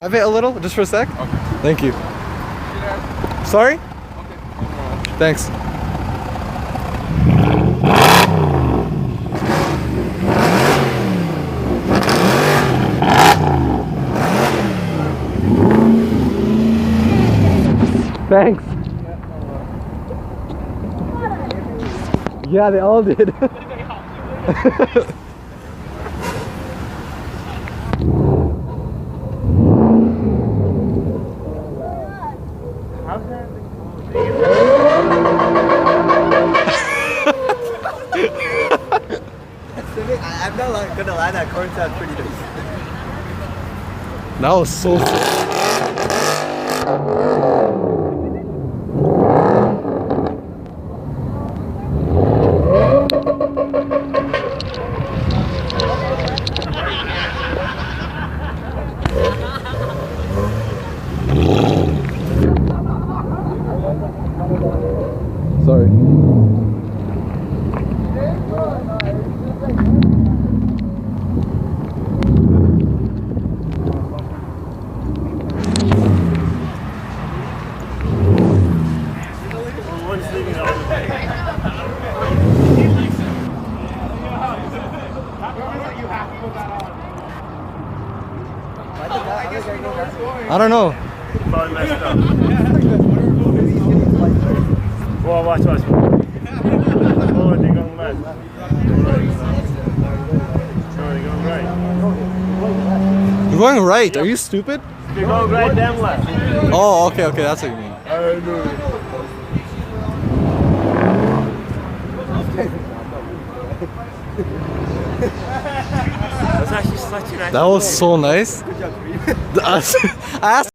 a bit, a little, just for a sec? Okay. Thank you. Sorry? Okay. Thanks. Thanks. Yeah, they all did. I'm not gonna lie, that corn sounds pretty nice. That was so sick. Sorry. I don't know. Probably messed up. Well, watch. Oh, they're going left. No, they're going right. You're going right. Are you stupid? They're going right, then left. Oh, okay, that's what you mean. I don't know. That's actually such an That was so nice. I asked